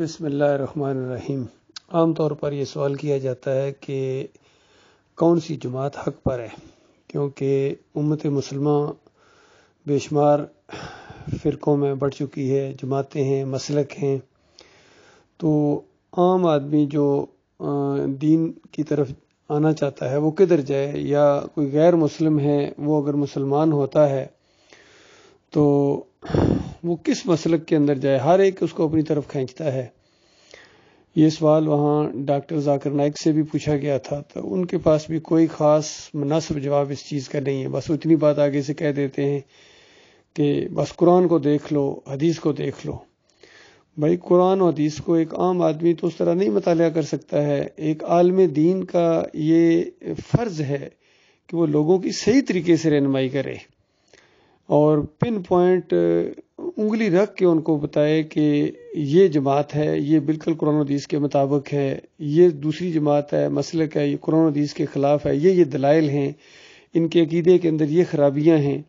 بسم اللہ الرحمن الرحیم۔ عام طور پر یہ سوال کیا جاتا ہے کہ کون سی جماعت حق پر ہے، کیونکہ امت مسلمہ بے شمار فرقوں میں بڑھ چکی ہے، جماعتیں ہیں، مسلک ہیں۔ تو عام آدمی جو دین کی طرف آنا چاہتا ہے وہ کدھر جائے، یا کوئی غیر مسلم ہے وہ اگر مسلمان ہوتا ہے تو وہ کس مسلک کے اندر جائے، ہر ایک اس کو اپنی طرف کھینچتا ہے۔ یہ سوال وہاں ڈاکٹر ذاکر نائک سے بھی پوچھا گیا تھا، تو ان کے پاس بھی کوئی خاص مناسب جواب اس چیز کا نہیں ہے۔ بس اتنی بات آگے سے کہہ دیتے ہیں کہ بس قرآن کو دیکھ لو، حدیث کو دیکھ لو۔ بھائی قرآن و حدیث کو ایک عام آدمی تو اس طرح نہیں مطالعہ کر سکتا ہے۔ ایک عالم دین کا یہ فرض ہے کہ وہ لوگوں کی صحیح طریقے سے رہنمائی کرے اور پن پوائنٹ انگلی رکھ کے ان کو بتائے کہ یہ جماعت ہے، یہ بالکل قرآن و حدیث کے مطابق ہے، یہ دوسری جماعت ہے، مسلک ہے، یہ قرآن و حدیث کے خلاف ہے، یہ دلائل ہیں، ان کے عقیدے کے اندر یہ خرابیاں ہیں۔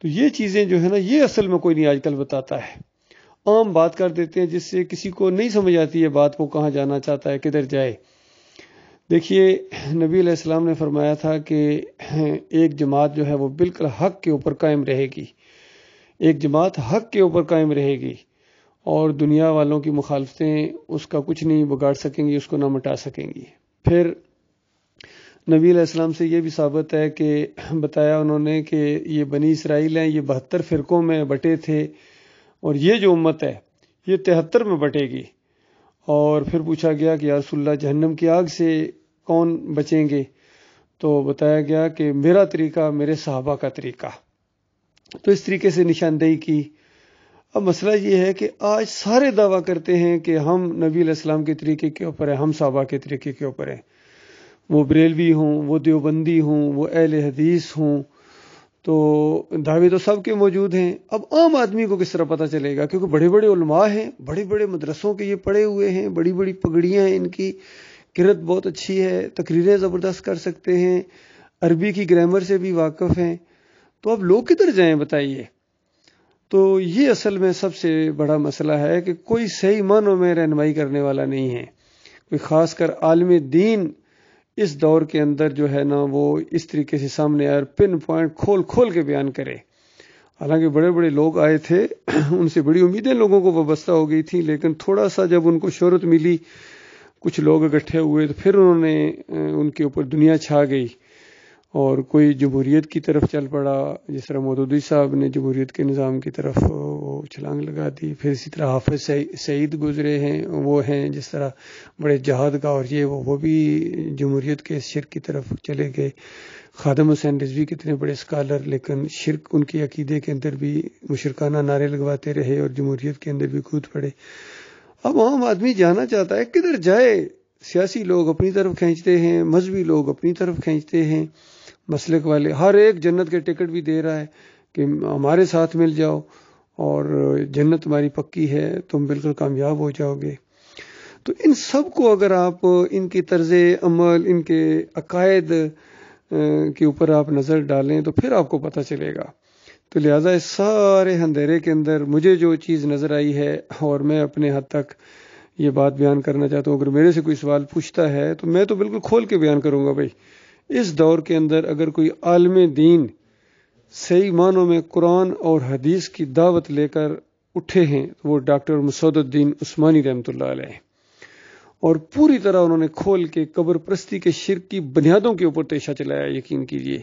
تو یہ چیزیں جو ہے نا، یہ اصل میں کوئی نہیں آج کل بتاتا ہے۔ عام بات کر دیتے ہیں جس سے کسی کو نہیں سمجھ آتی ہے بات، وہ کہاں جانا چاہتا ہے، کدھر جائے۔ دیکھیے نبی علیہ السلام نے فرمایا تھا کہ ایک جماعت جو ہے وہ بالکل حق کے اوپر قائم رہے گی، ایک جماعت حق کے اوپر قائم رہے گی، اور دنیا والوں کی مخالفتیں اس کا کچھ نہیں بگاڑ سکیں گی، اس کو نہ مٹا سکیں گی۔ پھر نبی علیہ السلام سے یہ بھی ثابت ہے کہ بتایا انہوں نے کہ یہ بنی اسرائیل ہیں، یہ 72 فرقوں میں بٹے تھے، اور یہ جو امت ہے یہ 73 میں بٹے گی۔ اور پھر پوچھا گیا کہ یا رسول اللہ جہنم کی آگ سے کون بچیں گے؟ تو بتایا گیا کہ میرا طریقہ، میرے صحابہ کا طریقہ۔ تو اس طریقے سے نشاندہی کی۔ اب مسئلہ یہ ہے کہ آج سارے دعویٰ کرتے ہیں کہ ہم نبی علیہ السلام کے طریقے کے اوپر ہیں، ہم صحابہ کے طریقے کے اوپر ہیں، وہ بریلوی ہوں، وہ دیوبندی ہوں، وہ اہل حدیث ہوں، تو دعوے تو سب کے موجود ہیں۔ اب عام آدمی کو کس طرح پتہ چلے گا؟ کیونکہ بڑے بڑے علماء ہیں، بڑے بڑے مدرسوں کے یہ پڑھے ہوئے ہیں، بڑی بڑی پگڑیاں ہیں، ان کی قرت بہت اچھی ہے، تقریریں زبردست کر سکتے ہیں، عربی کی گرامر سے بھی واقف ہیں۔ تو اب لوگ کدھر جائیں بتائیے؟ تو یہ اصل میں سب سے بڑا مسئلہ ہے کہ کوئی صحیح معنوں میں رہنمائی کرنے والا نہیں ہے، کوئی خاص کر عالم دین اس دور کے اندر جو ہے نا وہ اس طریقے سے سامنے آئے اور پن پوائنٹ کھول کھول کے بیان کرے۔ حالانکہ بڑے بڑے لوگ آئے تھے، ان سے بڑی امیدیں لوگوں کو وابستہ ہو گئی تھیں، لیکن تھوڑا سا جب ان کو شہرت ملی، کچھ لوگ اکٹھے ہوئے، تو پھر انہوں نے ان کے اوپر دنیا چھا گئی، اور کوئی جمہوریت کی طرف چل پڑا، جس طرح مودودی صاحب نے جمہوریت کے نظام کی طرف وہ چھلانگ لگا دی۔ پھر اسی طرح حافظ سعید گزرے ہیں، وہ ہیں جس طرح بڑے جہاد کا، اور یہ وہ بھی جمہوریت کے شرک کی طرف چلے گئے۔ خادم حسین رضوی کتنے بڑے اسکالر، لیکن شرک ان کے عقیدے کے اندر بھی مشرکانہ نعرے لگواتے رہے اور جمہوریت کے اندر بھی کود پڑے۔ اب عام آدمی جانا چاہتا ہے کدھر جائے؟ سیاسی لوگ اپنی طرف کھینچتے ہیں، مذہبی لوگ اپنی طرف کھینچتے ہیں، مسلک والے ہر ایک جنت کے ٹکٹ بھی دے رہا ہے کہ ہمارے ساتھ مل جاؤ اور جنت تمہاری پکی ہے، تم بالکل کامیاب ہو جاؤ گے۔ تو ان سب کو اگر آپ ان کی طرز عمل، ان کے عقائد کے اوپر آپ نظر ڈالیں تو پھر آپ کو پتہ چلے گا۔ تو لہٰذا اس سارے اندھیرے کے اندر مجھے جو چیز نظر آئی ہے، اور میں اپنے حد تک یہ بات بیان کرنا چاہتا ہوں، اگر میرے سے کوئی سوال پوچھتا ہے تو میں تو بالکل کھول کے بیان کروں گا۔ بھائی اس دور کے اندر اگر کوئی عالم دین صحیح معنوں میں قرآن اور حدیث کی دعوت لے کر اٹھے ہیں تو وہ ڈاکٹر مسعود الدین عثمانی رحمۃ اللہ علیہ، اور پوری طرح انہوں نے کھول کے قبر پرستی کے شرک کی بنیادوں کے اوپر تیشہ چلایا۔ یقین کیجیے،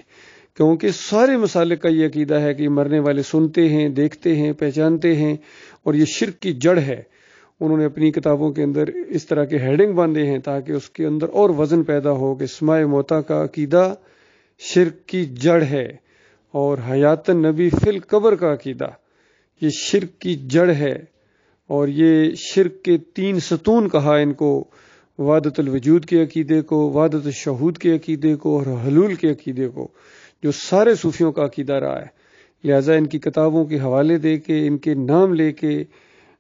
کیونکہ سارے مسالک کا یہ عقیدہ ہے کہ مرنے والے سنتے ہیں، دیکھتے ہیں، پہچانتے ہیں، اور یہ شرک کی جڑ ہے۔ انہوں نے اپنی کتابوں کے اندر اس طرح کے ہیڈنگ باندھے ہیں تاکہ اس کے اندر اور وزن پیدا ہو کہ سماع موتا کا عقیدہ شرک کی جڑ ہے، اور حیات النبی فی القبر کا عقیدہ یہ شرک کی جڑ ہے، اور یہ شرک کے 3 ستون کہا ان کو، وحدت الوجود کے عقیدے کو، وحدت الشہود کے عقیدے کو، اور حلول کے عقیدے کو، جو سارے صوفیوں کا عقیدہ رہا ہے۔ لہٰذا ان کی کتابوں کے حوالے دے کے، ان کے نام لے کے،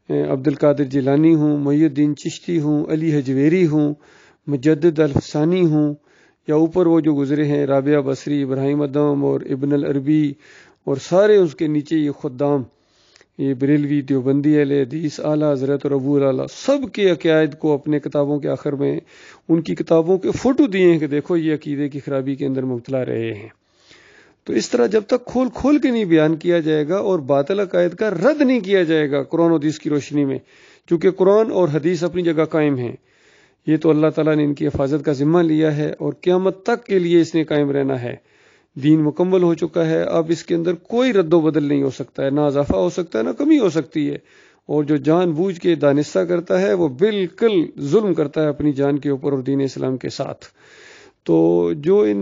عبد القادر جیلانی ہوں، محی الدین چشتی ہوں، علی حجویری ہوں، مجدد الفسانی ہوں، یا اوپر وہ جو گزرے ہیں رابعہ بصری، ابراہیم ادم اور ابن العربی، اور سارے اس کے نیچے یہ خدام، یہ بریلوی، دیوبندی، اہل حدیث، اعلیٰ حضرت اور ابو اعلیٰ سب کے عقائد کو اپنے کتابوں کے آخر میں ان کی کتابوں کے فوٹو دیے ہیں کہ دیکھو یہ عقیدے کی خرابی کے اندر مبتلا رہے ہیں۔ تو اس طرح جب تک کھول کھول کے نہیں بیان کیا جائے گا اور باطل عقائد کا رد نہیں کیا جائے گا قرآن و حدیث کی روشنی میں، کیونکہ قرآن اور حدیث اپنی جگہ قائم ہیں، یہ تو اللہ تعالیٰ نے ان کی حفاظت کا ذمہ لیا ہے اور قیامت تک کے لیے اس نے قائم رہنا ہے۔ دین مکمل ہو چکا ہے، اب اس کے اندر کوئی رد و بدل نہیں ہو سکتا ہے، نہ اضافہ ہو سکتا ہے نہ کمی ہو سکتی ہے، اور جو جان بوجھ کے دانستہ کرتا ہے وہ بالکل ظلم کرتا ہے اپنی جان کے اوپر اور دین اسلام کے ساتھ۔ تو جو ان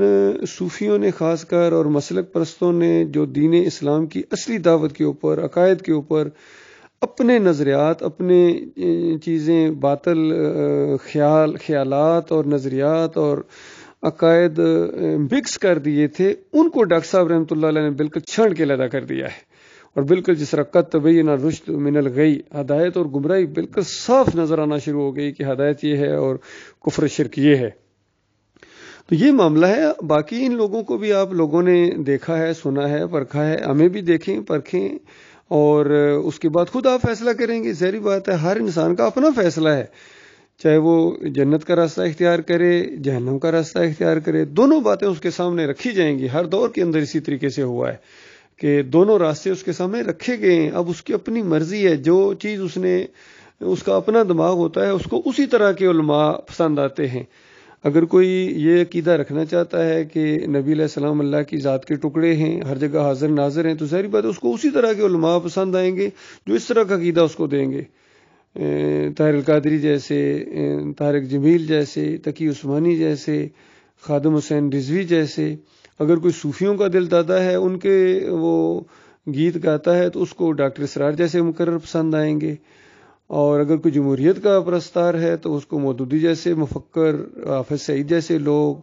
صوفیوں نے خاص کر اور مسلک پرستوں نے جو دین اسلام کی اصلی دعوت کے اوپر، عقائد کے اوپر اپنے نظریات، اپنے چیزیں، باطل خیالات اور نظریات اور عقائد مکس کر دیے تھے، ان کو ڈاکٹر صاحب رحمۃ اللہ علیہ نے بالکل چھان کے علیحدہ کر دیا ہے، اور بالکل جس طرح قد تبین الرشد من الغی، ہدایت اور گمراہی بالکل صاف نظر آنا شروع ہو گئی کہ ہدایت یہ ہے اور کفر شرک یہ ہے۔ تو یہ معاملہ ہے۔ باقی ان لوگوں کو بھی آپ لوگوں نے دیکھا ہے، سنا ہے، پرکھا ہے، ہمیں بھی دیکھیں، پرکھیں، اور اس کے بعد خود آپ فیصلہ کریں گے۔ ظاہری بات ہے، ہر انسان کا اپنا فیصلہ ہے، چاہے وہ جنت کا راستہ اختیار کرے، جہنم کا راستہ اختیار کرے، دونوں باتیں اس کے سامنے رکھی جائیں گی۔ ہر دور کے اندر اسی طریقے سے ہوا ہے کہ دونوں راستے اس کے سامنے رکھے گئے ہیں۔ اب اس کی اپنی مرضی ہے، جو چیز اس کا اپنا دماغ ہوتا ہے، اس کو اسی طرح کے علماء پسند آتے ہیں۔ اگر کوئی یہ عقیدہ رکھنا چاہتا ہے کہ نبی علیہ السلام اللہ کی ذات کے ٹکڑے ہیں، ہر جگہ حاضر ناظر ہیں، تو ظاہری بات ہے اس کو اسی طرح کے علماء پسند آئیں گے جو اس طرح کا عقیدہ اس کو دیں گے۔ طاہر القادری جیسے، طارق جمیل جیسے، تقی عثمانی جیسے، خادم حسین رضوی جیسے۔ اگر کوئی صوفیوں کا دل دادا ہے، ان کے وہ گیت گاتا ہے، تو اس کو ڈاکٹر اسرار جیسے مقرر پسند آئیں گے۔ اور اگر کوئی جمہوریت کا پرستار ہے تو اس کو مودودی جیسے مفکر، حافظ سعید جیسے لوگ،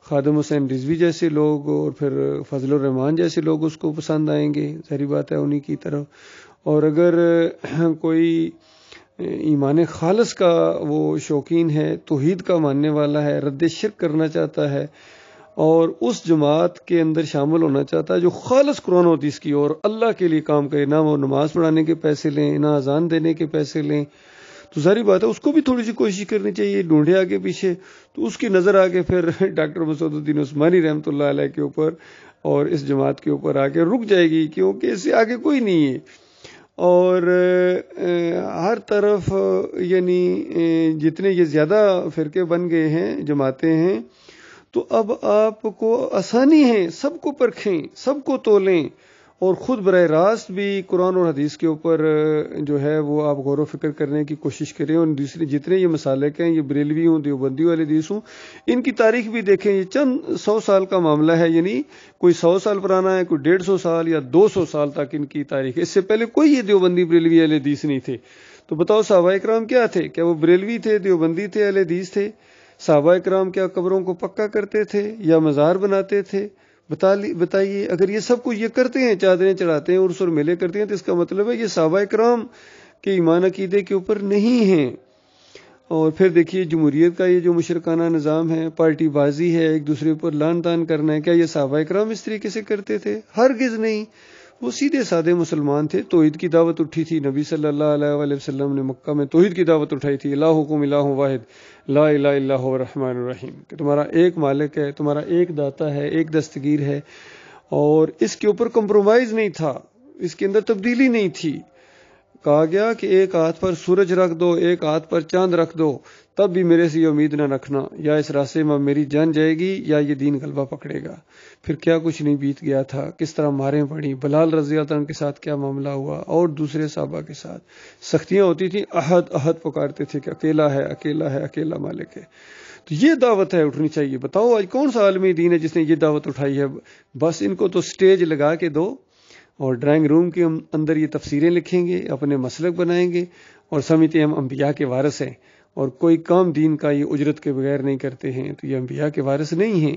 خادم حسین رضوی جیسے لوگ، اور پھر فضل الرحمان جیسے لوگ اس کو پسند آئیں گے، ظاہری بات ہے انہی کی طرف۔ اور اگر کوئی ایمان خالص کا وہ شوقین ہے، توحید کا ماننے والا ہے، رد شرک کرنا چاہتا ہے اور اس جماعت کے اندر شامل ہونا چاہتا ہے جو خالص قرآن و حدیث کی اور اللہ کے لیے کام کرے، نہ وہ نماز پڑھانے کے پیسے لیں، نہ اذان دینے کے پیسے لیں، تو ظاہری بات ہے اس کو بھی تھوڑی سی کوشش کرنی چاہیے، ڈھونڈے آگے پیچھے، تو اس کی نظر آگے پھر ڈاکٹر مسعود الدین عثمانی رحمۃ اللہ علیہ کے اوپر اور اس جماعت کے اوپر آ کے رک جائے گی، کیونکہ اس سے آگے کوئی نہیں ہے۔ اور ہر طرف یعنی جتنے یہ زیادہ فرقے بن گئے ہیں، جماعتیں ہیں، تو اب آپ کو آسانی ہے، سب کو پرکھیں، سب کو تولیں، اور خود براہ راست بھی قرآن اور حدیث کے اوپر جو ہے وہ آپ غور و فکر کرنے کی کوشش کریں۔ اور دوسرے جتنے یہ مسالک ہیں، یہ بریلوی ہوں، دیوبندی والے حدیث ہوں، ان کی تاریخ بھی دیکھیں، یہ چند 100 سال کا معاملہ ہے، یعنی کوئی 100 سال پرانا ہے، کوئی 150 سال یا 200 سال تک ان کی تاریخ ہے۔ اس سے پہلے کوئی یہ دیوبندی بریلوی اہل حدیث نہیں تھے۔ تو بتاؤ صحابہ کرام کیا تھے؟ کیا وہ بریلوی تھے، دیوبندی تھے، اہل حدیث تھے؟ صحابہ کرام کیا قبروں کو پکا کرتے تھے یا مزار بناتے تھے؟ بتائیے، اگر یہ سب کچھ یہ کرتے ہیں، چادریں چڑھاتے ہیں، عرس اور میلے کرتے ہیں، تو اس کا مطلب ہے یہ صحابہ کرام کے ایمان عقیدے کے اوپر نہیں ہیں۔ اور پھر دیکھیے جمہوریت کا یہ جو مشرکانہ نظام ہے، پارٹی بازی ہے، ایک دوسرے پر لعن طعن کرنا ہے، کیا یہ صحابہ کرام اس طریقے سے کرتے تھے؟ ہرگز نہیں، وہ سیدھے سادے مسلمان تھے۔ توحید کی دعوت اٹھی تھی، نبی صلی اللہ علیہ وآلہ وسلم نے مکہ میں توحید کی دعوت اٹھائی تھی، الہکم الہ واحد لا الہ الا هو الرحمن الرحیم، کہ تمہارا ایک مالک ہے، تمہارا ایک داتا ہے، ایک دستگیر ہے، اور اس کے اوپر کمپرومائز نہیں تھا، اس کے اندر تبدیلی نہیں تھی۔ کہا گیا کہ ایک ہاتھ پر سورج رکھ دو، ایک ہاتھ پر چاند رکھ دو، تب بھی میرے سے یہ امید نہ رکھنا، یا اس راستے میں میری جان جائے گی یا یہ دین غلبہ پکڑے گا۔ پھر کیا کچھ نہیں بیت گیا تھا، کس طرح ماریں پڑی، بلال رضی اللہ عنہ کے ساتھ کیا معاملہ ہوا، اور دوسرے صحابہ کے ساتھ سختیاں ہوتی تھیں، احد احد پکارتے تھے کہ اکیلا ہے، اکیلا ہے، اکیلا مالک ہے۔ تو یہ دعوت ہے اٹھنی چاہیے۔ بتاؤ آج کون سا عالمی دین ہے جس نے یہ دعوت اٹھائی ہے؟ بس ان کو تو سٹیج لگا کے دو، اور ڈرائنگ روم کے اندر یہ تفسیریں لکھیں گے، اپنے مسلک بنائیں گے، اور سمجھتے ہیں ہم انبیاء کے وارث ہیں، اور کوئی کام دین کا یہ اجرت کے بغیر نہیں کرتے ہیں، تو یہ انبیاء کے وارث نہیں ہیں،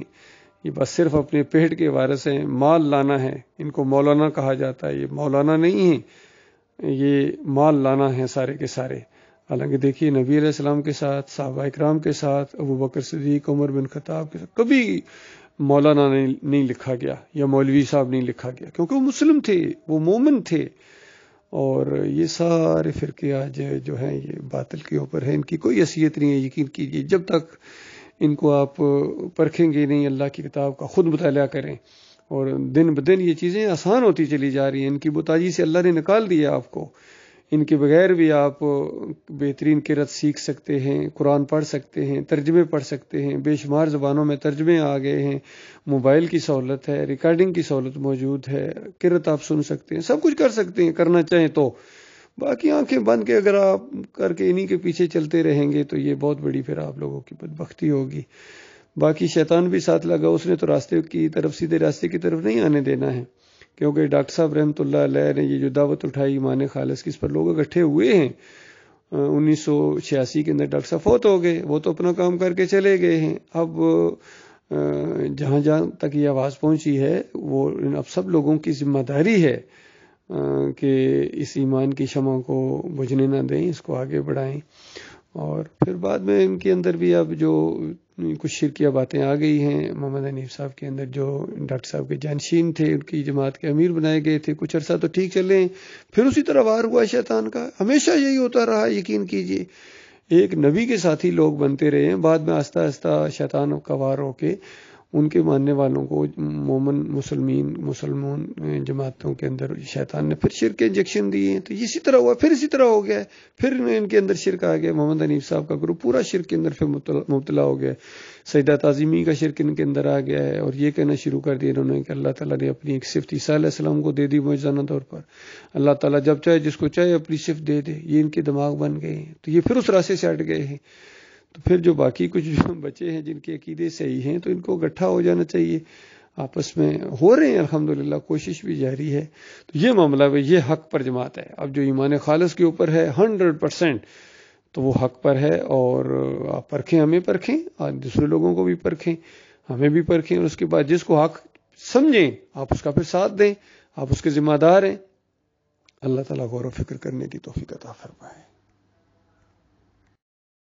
یہ بس صرف اپنے پیٹ کے وارث ہیں، مال لانا ہے، ان کو مولانا کہا جاتا ہے، یہ مولانا نہیں ہیں، یہ مال لانا ہے سارے کے سارے۔ حالانکہ دیکھیے نبی علیہ السلام کے ساتھ، صحابہ اکرام کے ساتھ، ابو بکر صدیق، عمر بن خطاب کے ساتھ کبھی مولانا نہیں لکھا گیا، یا مولوی صاحب نہیں لکھا گیا، کیونکہ وہ مسلم تھے، وہ مومن تھے، اور یہ سارے فرقے آج جو ہیں یہ باطل کے اوپر ہیں، ان کی کوئی حیثیت نہیں ہے. یقین کیجیے جب تک ان کو آپ پرکھیں گے نہیں، اللہ کی کتاب کا خود مطالعہ کریں. اور دن بدن یہ چیزیں آسان ہوتی چلی جا رہی ہیں. ان کی بتاجی سے اللہ نے نکال دیا آپ کو. ان کے بغیر بھی آپ بہترین قرأت سیکھ سکتے ہیں، قرآن پڑھ سکتے ہیں، ترجمے پڑھ سکتے ہیں، بے شمار زبانوں میں ترجمے آ گئے ہیں. موبائل کی سہولت ہے، ریکارڈنگ کی سہولت موجود ہے، قرأت آپ سن سکتے ہیں، سب کچھ کر سکتے ہیں کرنا چاہیں تو. باقی آنکھیں بند کے اگر آپ کر کے انہی کے پیچھے چلتے رہیں گے تو یہ بہت بڑی پھر آپ لوگوں کی بدبختی ہوگی. باقی شیطان بھی ساتھ لگا، اس نے تو راستے کی طرف، سیدھے راستے کی طرف نہیں آنے دینا ہے. کیونکہ ڈاکٹر صاحب رحمۃ اللہ علیہ نے یہ جو دعوت اٹھائی ایمان خالص کی، اس پر لوگ اکٹھے ہوئے ہیں. 1986 کے اندر ڈاکٹر صاحب فوت ہو گئے، وہ تو اپنا کام کر کے چلے گئے ہیں. اب جہاں جہاں تک یہ آواز پہنچی ہے وہ اب سب لوگوں کی ذمہ داری ہے کہ اس ایمان کی شمع کو بجھنے نہ دیں، اس کو آگے بڑھائیں. اور پھر بعد میں ان کے اندر بھی اب جو کچھ شرکیہ باتیں آ گئی ہیں. محمد حنیف صاحب کے اندر جو ڈاکٹر صاحب کے جانشین تھے، ان کی جماعت کے امیر بنائے گئے تھے، کچھ عرصہ تو ٹھیک چلے ہیں، پھر اسی طرح وار ہوا شیطان کا. ہمیشہ یہی ہوتا رہا، یقین کیجئے. ایک نبی کے ساتھی لوگ بنتے رہے ہیں، بعد میں آہستہ آہستہ شیطان کا وار ہو کے ان کے ماننے والوں کو مومن مسلمان جماعتوں کے اندر شیطان نے پھر شرک کے انجیکشن دیے ہیں. تو اسی طرح ہوا، پھر اسی طرح ہو گیا ہے. پھر ان کے اندر شرک آ گیا. محمد حنیف صاحب کا گروپ پورا شرک کے اندر پھر مبتلا ہو گیا. سیدہ تعظیمی کا شرک ان کے اندر آ گیا ہے، اور یہ کہنا شروع کر دیا انہوں نے کہ اللہ تعالیٰ نے اپنی ایک صفت عیسیٰ علیہ السلام کو دے دی معجزانہ طور پر. اللہ تعالیٰ جب چاہے جس کو چاہے اپنی صفت دے دے. یہ ان کے دماغ بن گئے ہیں، تو یہ پھر اس راستے سے ہٹ گئے ہیں. تو پھر جو باقی کچھ بچے ہیں جن کے عقیدے صحیح ہیں، تو ان کو اکٹھا ہو جانا چاہیے. آپس میں ہو رہے ہیں الحمدللہ، کوشش بھی جاری ہے. تو یہ معاملہ ہے، یہ حق پر جماعت ہے. اب جو ایمان خالص کے اوپر ہے 100%، تو وہ حق پر ہے. اور آپ پرکھیں، ہمیں پرکھیں، اور دوسرے لوگوں کو بھی پرکھیں، ہمیں بھی پرکھیں. اور اس کے بعد جس کو حق سمجھیں آپ اس کا پھر ساتھ دیں، آپ اس کے ذمہ دار ہیں. اللہ تعالیٰ غور و فکر کرنے کی توفیق عطا فرمائے.